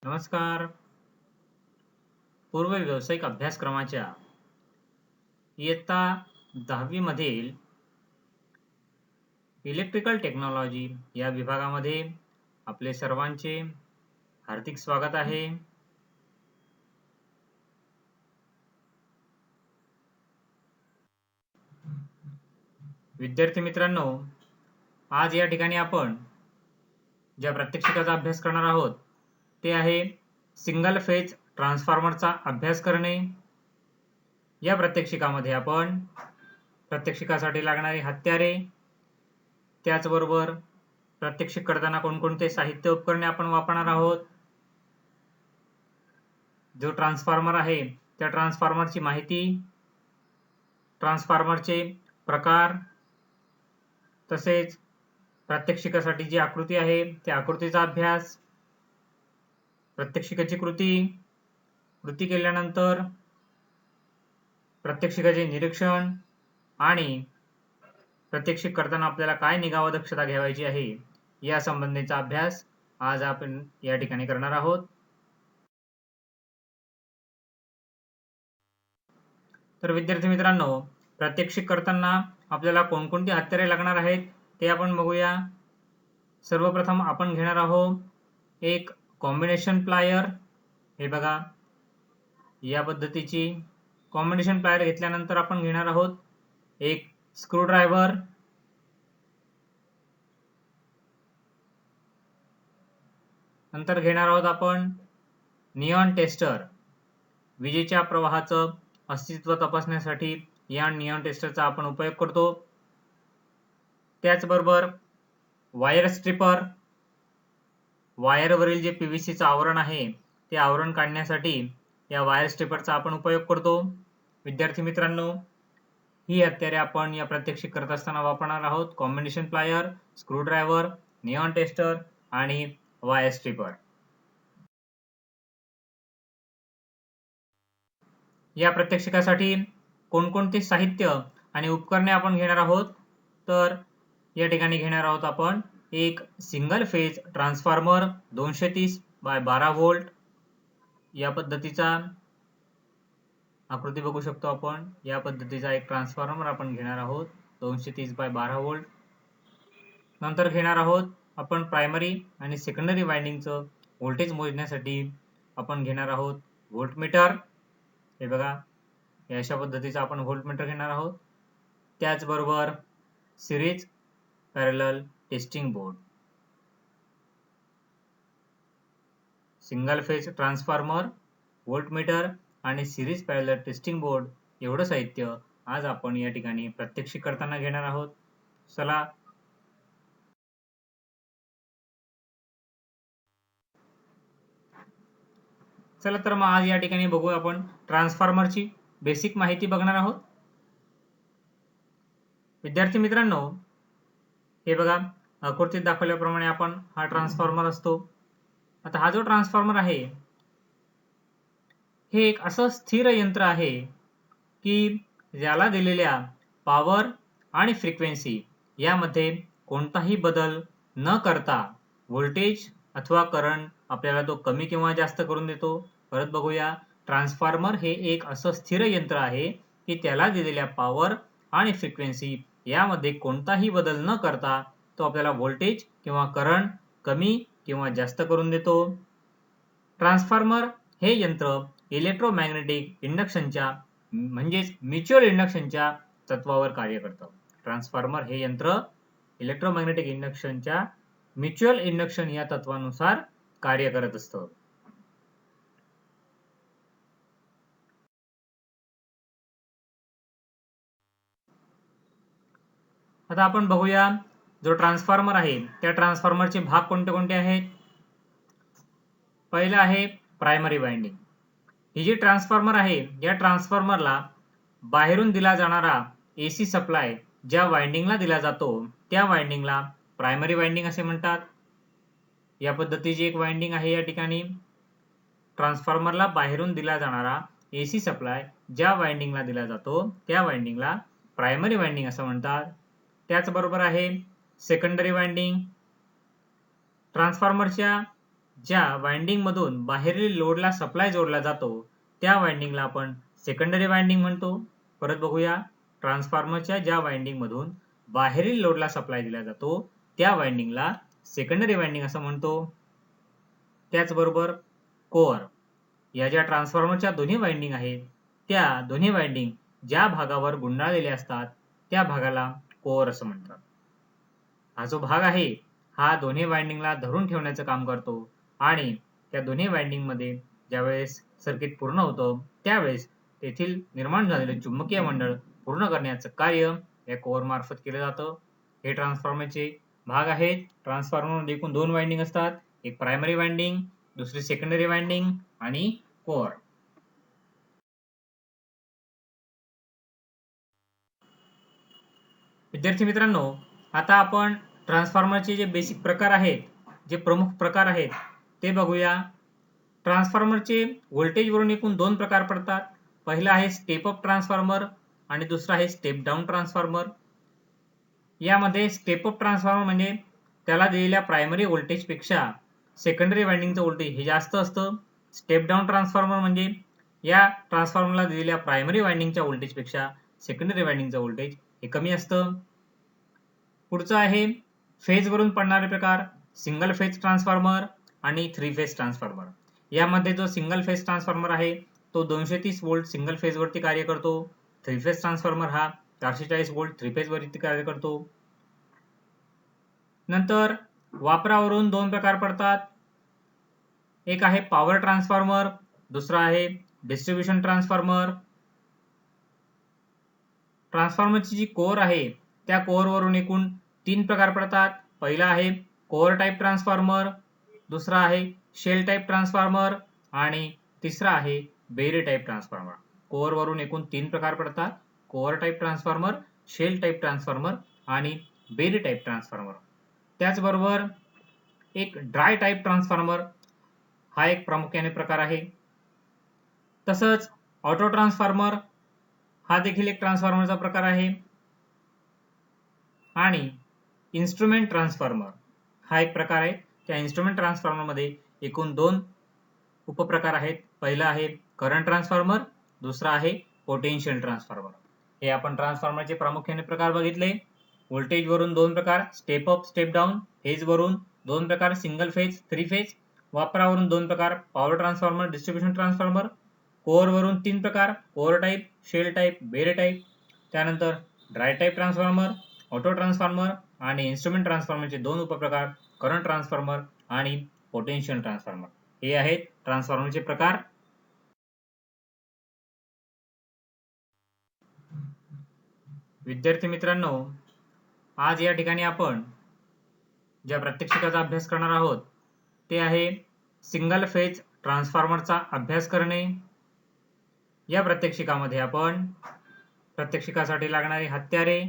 नमस्कार. पूर्व व्यावसायिक अभ्यासक्रमाच्या इयत्ता 10वी मधील इलेक्ट्रिकल टेक्नॉलॉजी या विभागामध्ये आपले सर्वांचे हार्दिक स्वागत आहे. विद्यार्थी मित्रांनो, आज या ठिकाणी आपण ज्या प्रात्यक्षिकाचा अभ्यास करणार आहोत ते आहे सिंगल फेज ट्रान्सफॉर्मरचा अभ्यास करणे. या प्रात्यक्षिकामध्ये आपण प्रात्यक्षिकासाठी लागणारी हत्यारे, त्याचबरोबर प्रात्यक्षिक करताना कोणकोणते साहित्य उपकरणे आपण वापरणार आहोत, जो ट्रान्सफॉर्मर आहे त्या ट्रान्सफॉर्मरची माहिती, ट्रान्सफॉर्मरचे प्रकार, तसेच प्रात्यक्षिकासाठी जी आकृती आहे त्या आकृतीचा अभ्यास, प्रात्यक्षिकाची कृती केल्यानंतर प्रात्यक्षिकाचे निरीक्षण आणि प्रात्यक्षिक करताना आपल्याला काय निगा व दक्षता घ्यायची आहे या संबंधीचा अभ्यास आज आपण या ठिकाणी करणार आहोत. तर विद्यार्थी मित्रांनो, प्रात्यक्षिक करताना आपल्याला कोणकोणती हत्यारे लागणार आहेत ते आपण बघूया. सर्वप्रथम आपण घेणार आहोत एक कॉम्बिनेशन प्लायर. हे बघा, या पद्धतीची कॉम्बिनेशन प्लायर घेतल्यानंतर आपण घेणार आहोत एक स्क्रूड्रायव्हर, नंतर घेणार आहोत आपण निऑन टेस्टर. विजेच्या प्रवाहाचं अस्तित्व तपासण्यासाठी या निऑन टेस्टरचा आपण उपयोग करतो. त्याचबरोबर वायर स्ट्रिपर, वायरवरील जे पीव्हीसीचं आवरण आहे ते आवरण काढण्यासाठी या वायर स्ट्रिपरचा आपण उपयोग करतो. विद्यार्थी मित्रांनो, ही हत्यारे आपण या प्रात्यक्षिक करत असताना वापरणार आहोत: combination plier, screwdriver, neon tester आणि वायर स्ट्रिपर. या प्रात्यक्षिकासाठी कोणकोणते साहित्य आणि उपकरणे आपण घेणार आहोत, तर या ठिकाणी घेणार आहोत आपण एक single phase transformer 230 by 12 volt. या पद्धतीचा आकृती बघू शकतो आपण. या पद्धतीचा एक ट्रान्सफॉर्मर आपण घेणार आहोत 230 बाय 12 व्होल्ट. नंतर घेणार आहोत आपण प्रायमरी आणि सेकंडरी वाइंडिंगचं व्होल्टेज मोजण्यासाठी आपण घेणार आहोत व्होल्टमीटर. हे बघा, अशा पद्धतीचा आपण व्होल्टमीटर घेणार आहोत. त्याचबरोबर series parallel testing board. Single phase transformer, voltmeter आणि सिरीज पॅरलल टेस्टिंग बोर्ड एवढं साहित्य आज आपण या ठिकाणी प्रात्यक्षिक करताना घेणार आहोत. चला तर मग आज या ठिकाणी बघू आपण ट्रान्सफॉर्मरची बेसिक माहिती बघणार आहोत. विद्यार्थी मित्रांनो, हे बघा, आकृतीत दाखवल्याप्रमाणे आपण हा ट्रान्सफॉर्मर असतो. आता हा जो ट्रान्सफॉर्मर आहे हे एक असं स्थिर यंत्र आहे की ज्याला दिलेल्या पॉवर आणि फ्रिक्वेन्सी यामध्ये कोणताही बदल न करता व्होल्टेज अथवा करंट आपल्याला तो कमी किंवा जास्त करून देतो. परत बघूया, ट्रान्सफॉर्मर हे एक असं स्थिर यंत्र आहे की त्याला दिलेल्या पॉवर आणि फ्रिक्वेन्सी यामध्ये कोणताही बदल न करता तो आपल्याला व्होल्टेज किंवा करंट कमी किंवा जास्त करून देतो. ट्रान्सफॉर्मर हे यंत्र इलेक्ट्रोमॅग्नेटिक इंडक्शनच्या म्हणजेच म्युच्युअल इंडक्शनच्या तत्वावर कार्य करतं. ट्रान्सफॉर्मर हे यंत्र इलेक्ट्रोमॅग्नेटिक इंडक्शनच्या म्युच्युअल इंडक्शन या तत्वानुसार कार्य करत असतं. आता आपण बघूया, जो ट्रान्सफॉर्मर आहे त्या ट्रान्सफॉर्मरचे भाग कोणते कोणते आहेत. पहिला आहे प्रायमरी वाइंडिंग. ही जी ट्रान्सफॉर्मर आहे या ट्रान्सफॉर्मरला बाहेरून दिला जाणारा एसी सप्लाय ज्या वाइंडिंगला दिला जातो त्या वाइंडिंगला प्रायमरी वाइंडिंग असे म्हणतात. या पद्धतीची एक वाइंडिंग आहे. या ठिकाणी ट्रान्सफॉर्मरला बाहेरून दिला जाणारा एसी सप्लाय ज्या वाइंडिंगला दिला जातो त्या वाइंडिंगला प्रायमरी वाइंडिंग असं म्हणतात. त्याचबरोबर आहे सेकंडरी वाइंडिंग. ट्रान्सफॉर्मरच्या ज्या वाइंडिंग मधून बाहेरील लोडला सप्लाय जोडला जातो त्या वाइंडिंगला आपण सेकंडरी वाइंडिंग म्हणतो. परत बघूया, ट्रान्सफॉर्मरच्या ज्या वाइंडिंग मधून बाहेरील लोडला सप्लाय दिला जातो त्या वाइंडिंगला सेकंडरी वाइंडिंग असं म्हणतो. त्याचबरोबर कोअर, या ज्या ट्रान्सफॉर्मरच्या दोन्ही वाइंडिंग आहेत त्या दोन्ही वाइंडिंग ज्या भागावर गुंडाळलेले असतात त्या भागाला कोअर असं म्हणतात. हा जो भाग आहे हा दोन्ही वाइंडिंगला धरून ठेवण्याचं काम करतो आणि त्या दोन्ही वाइंडिंग मध्ये ज्यावेळेस सर्किट पूर्ण होतं त्यावेळेस तेथील निर्माण झालेले चुंबकीय मंडळ पूर्ण करण्याचं कार्य या कोअर मार्फत केलं जातं. हे ट्रान्सफॉर्मरचे भाग आहेत. ट्रान्सफॉर्मरमध्ये एकूण 2 वाइंडिंग असतात, एक प्रायमरी वाइंडिंग, दुसरी सेकंडरी वाइंडिंग आणि कोअर. विद्यार्थी मित्रांनो, आता आपण ट्रान्सफॉर्मरचे जे बेसिक प्रकार आहेत, जे प्रमुख प्रकार आहेत ते बघूया. ट्रान्सफॉर्मरचे व्होल्टेजवरून एकूण 2 प्रकार पडतात. पहिला आहे स्टेप अप ट्रान्सफॉर्मर आणि दुसरा आहे स्टेप डाऊन ट्रान्सफॉर्मर. यामध्ये स्टेप अप ट्रान्सफॉर्मर म्हणजे त्याला दिलेल्या प्रायमरी व्होल्टेजपेक्षा सेकंडरी वाइंडिंगचं व्होल्टेज हे जास्त असतं. स्टेप डाऊन ट्रान्सफॉर्मर म्हणजे या ट्रान्सफॉर्मरला दिलेल्या प्रायमरी वाइंडिंगच्या व्होल्टेजपेक्षा सेकंडरी वाइंडिंगचं व्होल्टेज हे कमी असतं. पुढचं आहे फेज वरून पडणारे प्रकार, सिंगल फेज ट्रान्सफॉर्मर आणि 3 फेज ट्रान्सफॉर्मर. यामध्ये जो सिंगल फेज ट्रान्सफॉर्मर आहे तो 230 व्होल्ट सिंगल फेज वरती कार्य करतो. 3 फेज ट्रान्सफॉर्मर हा 440 व्होल्ट 3 फेज वरती कार्य करतो. नंतर वापरावरून 2 प्रकार पडतात. एक आहे पॉवर ट्रान्सफॉर्मर, दुसरा आहे डिस्ट्रीब्युशन ट्रान्सफॉर्मर. ट्रान्सफॉर्मरची जी कोअर आहे त्या कोअर वरून एकूण 3 प्रकार पडतात. पहिला आहे कोअर टाइप ट्रान्सफॉर्मर, दुसरा आहे शेल टाइप ट्रान्सफॉर्मर आणि तिसरा आहे बेरी टाइप ट्रान्सफॉर्मर. कोअर वरून एकूण 3 प्रकार पडतात, core type transformer, shell type transformer आणि बेरी टाइप ट्रान्सफॉर्मर. त्याचबरोबर एक ड्राय टाइप ट्रान्सफॉर्मर हा एक प्रामुख्याने प्रकार आहे. तसंच ऑटो ट्रान्सफॉर्मर हा देखील एक ट्रान्सफॉर्मरचा प्रकार आहे आणि इन्स्ट्रुमेंट ट्रान्सफॉर्मर हा एक प्रकार आहे. त्या इन्स्ट्रुमेंट ट्रान्सफॉर्मर मध्ये एकूण 2 उपप्रकार आहेत. पहिला आहे करंट ट्रान्सफॉर्मर, दुसरा आहे पोटेन्शियल ट्रान्सफॉर्मर. हे आपण ट्रान्सफॉर्मरचे प्रामुख्याने प्रकार बघितले. व्होल्टेज वरून 2 प्रकार, step up step down. Phase वरून 2 प्रकार, सिंगल फेज 3 फेज. वापरावरून 2 प्रकार, power transformer, distribution transformer. Core वरून 3 प्रकार, कोअर टाइप, शेल टाइप, बेरे टाइप. त्यानंतर dry type transformer, auto transformer आणि इन्स्ट्रुमेंट ट्रान्सफॉर्मरचे 2 उपप्रकार, करंट ट्रान्सफॉर्मर आणि पोटेन्शियल ट्रान्सफॉर्मर. हे आहेत ट्रान्सफॉर्मरचे प्रकार. विद्यार्थी मित्रांनो, आज या ठिकाणी आपण ज्या प्रात्यक्षिकाचा अभ्यास करणार आहोत ते आहे सिंगल फेज ट्रान्सफॉर्मरचा अभ्यास करणे. या प्रात्यक्षिकामध्ये आपण प्रात्यक्षिकासाठी लागणारी हत्यारे,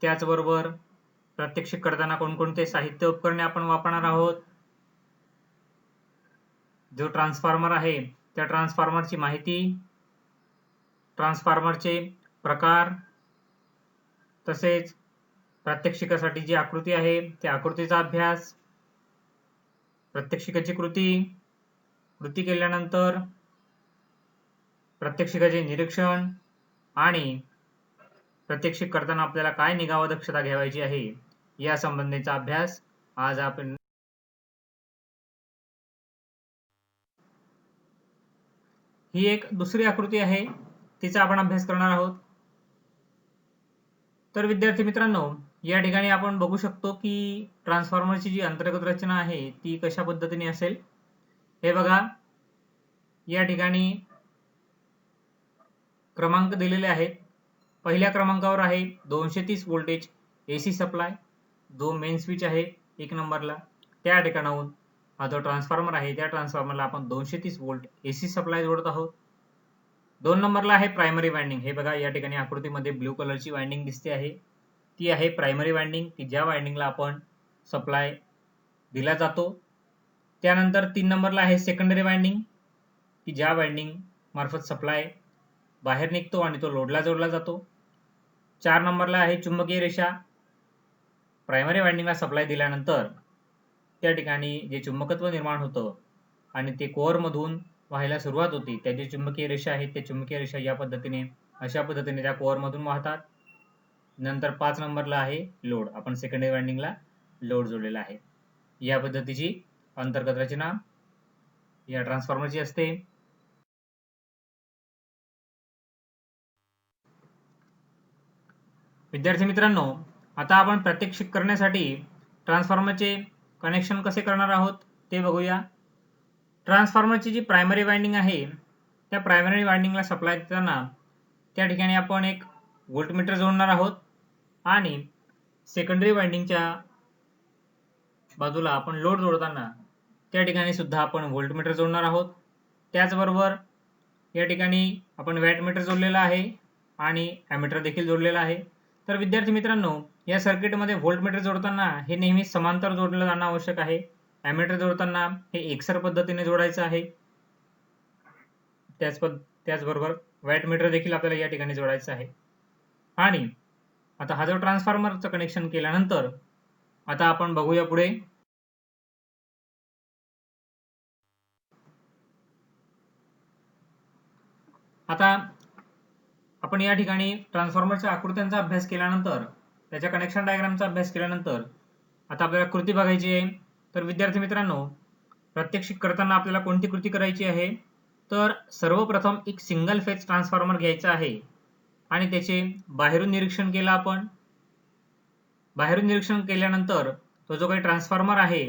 त्याचबरोबर प्रात्यक्षिक करताना कोणकोणते साहित्य उपकरणे आपण वापरणार आहोत, जो ट्रान्सफॉर्मर आहे त्या ट्रान्सफॉर्मरची माहिती, ट्रान्सफॉर्मरचे प्रकार, तसेच प्रात्यक्षिकासाठी जी आकृती आहे त्या आकृतीचा अभ्यास, प्रात्यक्षिकाची कृती केल्यानंतर प्रात्यक्षिकाचे निरीक्षण आणि प्रात्यक्षिक करताना आपल्याला काय निगा व दक्षता घ्यायची आहे या संबंधीचा अभ्यास आज आपण. ही एक दुसरी आकृती आहे, तिचा आपण अभ्यास करणार आहोत. तर विद्यार्थी मित्रांनो, या ठिकाणी आपण बघू शकतो की ट्रान्सफॉर्मरची जी अंतर्गत रचना आहे ती कशा पद्धतीने असेल. हे बघा, या ठिकाणी क्रमांक दिलेले आहेत. पहिल्या क्रमांकावर आहे 230 व्होल्टेज एसी सप्लाय, जो मेन स्विच आहे 1 नंबरला. त्या ठिकाणाहून हा जो ट्रान्सफॉर्मर आहे त्या ट्रान्सफॉर्मरला आपण 230 व्होल्ट एसी सप्लाय जोडत आहोत. 2 नंबरला आहे प्रायमरी वाइंडिंग. हे बघा, या ठिकाणी आकृतीमध्ये ब्लू कलरची वाइंडिंग दिसते आहे, ती आहे प्रायमरी वाइंडिंग, की ज्या वाइंडिंगला आपण सप्लाय दिला जातो. त्यानंतर 3 नंबरला आहे सेकंडरी वाइंडिंग, की ज्या वाइंडिंग मार्फत सप्लाय बाहेर निघतो आणि तो लोडला जोडला जातो. 4 नंबरला आहे चुंबकीय रेषा. प्रायमरी वाइंडिंगला सप्लाय दिल्यानंतर त्या ठिकाणी जे चुंबकत्व निर्माण होतं आणि ते कोअरमधून व्हायला सुरुवात होती, त्या ज्या चुंबकीय रेषा आहेत त्या चुंबकीय रेषा या पद्धतीने अशा पद्धतीने त्या कोअरमधून वाहतात. नंतर 5 नंबरला आहे लोड. आपण सेकंडरी वाइंडिंगला लोड जोडलेला आहे. या पद्धतीची अंतर्गत रचना या ट्रान्सफॉर्मरची असते. विद्यार्थी मित्रांनो, आता आपण प्रात्यक्षिक करण्यासाठी ट्रान्सफॉर्मरचे कनेक्शन कसे करणार आहोत ते बघूया. ट्रान्सफॉर्मरची जी प्रायमरी वाइंडिंग आहे त्या प्रायमरी वाइंडिंगला सप्लाय देताना त्या ठिकाणी आपण एक व्होल्टमीटर जोडणार आहोत आणि सेकंडरी वाइंडिंगच्या बाजूला आपण लोड जोडताना त्या ठिकाणी सुद्धा आपण व्होल्टमीटर जोडणार आहोत. त्याचबरोबर या ठिकाणी आपण वॅटमीटर जोडलेला आहे आणि ॲमीटर देखील जोडलेला आहे. तर विद्यार्थी मित्रांनो, या सर्किटमध्ये व्होल्टमीटर जोडताना हे नेहमी समांतर जोडलं जाणं आवश्यक आहे. ॲमीटर जोडताना हे एकसर पद्धतीने जोडायचं आहे. त्याचबरोबर वॅटमीटर देखील आपल्याला या ठिकाणी जोडायचं आहे. आणि आता हा जो ट्रान्सफॉर्मरचं कनेक्शन केल्यानंतर आता आपण बघूया पुढे. आता आपण या ठिकाणी ट्रान्सफॉर्मरच्या आकृत्यांचा अभ्यास केल्यानंतर, त्याच्या कनेक्शन डायग्रामचा अभ्यास केल्यानंतर आता आपल्याला कृती बघायची आहे. तर विद्यार्थी मित्रांनो, प्रात्यक्षिक करताना आपल्याला कोणती कृती करायची आहे? तर सर्वप्रथम एक सिंगल फेज ट्रान्सफॉर्मर घ्यायचा आहे आणि त्याचे बाहेरून निरीक्षण केलं आपण. बाहेरून निरीक्षण केल्यानंतर तो जो काही ट्रान्सफॉर्मर आहे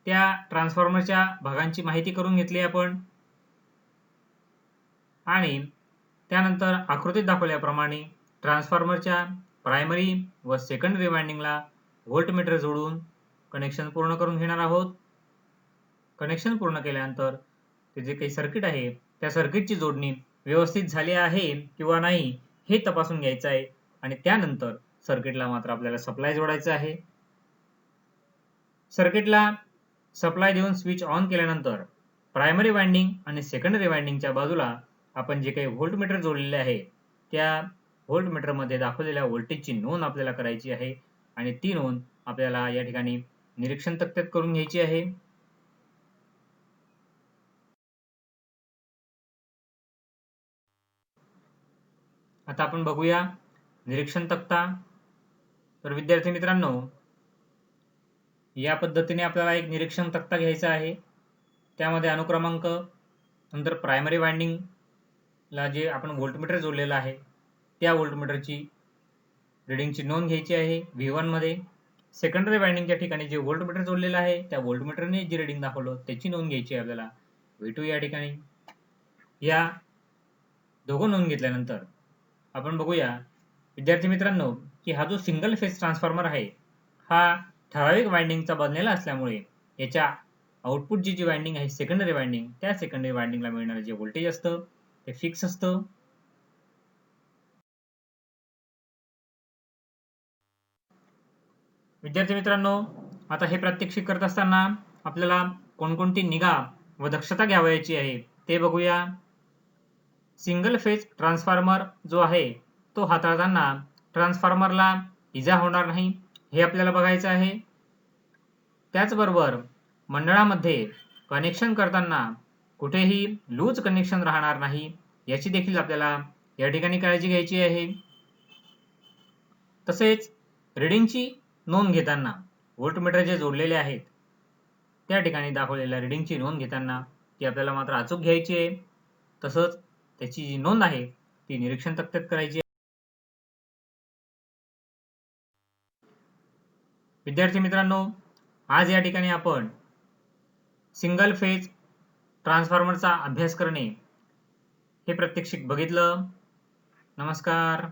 त्या ट्रान्सफॉर्मरच्या भागांची माहिती करून घेतली आपण आणि त्यानंतर आकृतीत दाखवल्याप्रमाणे ट्रान्सफॉर्मरच्या प्रायमरी व सेकंडरी वाइंडिंगला व्होल्टमीटर जोडून कनेक्शन पूर्ण करून घेणार आहोत. कनेक्शन पूर्ण केल्यानंतर ते जे काही सर्किट आहे त्या सर्किटची जोडणी व्यवस्थित झाली आहे किंवा नाही हे तपासून घ्यायचं आहे आणि त्यानंतर सर्किटला मात्र आपल्याला सप्लाय जोडायचा आहे. सर्किटला सप्लाय देऊन स्विच ऑन केल्यानंतर प्रायमरी वाइंडिंग आणि सेकंडरी वाइंडिंगच्या बाजूला आपण जे काही व्होल्टमीटर जोडलेले आहे त्या व्होल्टमीटरमध्ये दाखवलेल्या व्होल्टेजची नोंद आपल्याला करायची आहे आणि ती नोंद आपल्याला या ठिकाणी निरीक्षण तक्त्यात करून घ्यायची आहे. आता आपण बघूया निरीक्षण तक्ता. तर विद्यार्थी मित्रांनो, या पद्धतीने आपल्याला एक निरीक्षण तक्ता घ्यायचा आहे. त्यामध्ये अनुक्रमांक, नंतर प्रायमरी वाइंडिंगला जे आपण व्होल्टमीटर जोडलेलं आहे त्या व्होल्टमीटरची रिडिंगची नोंद घ्यायची आहे V1 मध्ये. सेकंडरी वाइंडिंगच्या ठिकाणी जे व्होल्टमीटर जोडलेलं आहे त्या व्होल्टमीटरने जी रिडिंग दाखवलं त्याची नोंद घ्यायची आहे आपल्याला V2 या ठिकाणी. या दोघं नोंद घेतल्यानंतर आपण बघूया विद्यार्थी मित्रांनो की हा जो सिंगल फेज ट्रान्सफॉर्मर आहे हा ठराविक वाइंडिंगचा बनलेला असल्यामुळे याच्या आउटपुटची जी वाइंडिंग आहे सेकंडरी वाइंडिंग, त्या सेकंडरी वाइंडिंगला मिळणारे जे व्होल्टेज असतं ते फिक्स असतं. विद्यार्थी मित्रांनो, आता हे प्रात्यक्षिक करत असताना आपल्याला कोणकोणती निगा व दक्षता घ्यावयाची आहे ते बघूया. सिंगल फेज ट्रान्सफॉर्मर जो आहे तो हाताळताना ट्रान्सफॉर्मरला इजा होणार नाही हे आपल्याला बघायचं आहे. त्याचबरोबर मंडळामध्ये कनेक्शन करताना कुठेही लूज कनेक्शन राहणार नाही याची देखील आपल्याला या ठिकाणी काळजी घ्यायची आहे. तसेच रिडिंगची नोंद घेताना व्होल्टमीटर जे जोडलेले आहेत त्या ठिकाणी दाखवलेल्या रिडिंगची नोंद घेताना ती आपल्याला मात्र अचूक घ्यायची आहे. तसंच त्याची जी नोंद आहे ती निरीक्षण तक्त्यात करायची आहे. विद्यार्थी मित्रांनो, आज या ठिकाणी आपण सिंगल फेज ट्रान्सफॉर्मरचा अभ्यास करणे हे प्रात्यक्षिक बघितलं. नमस्कार.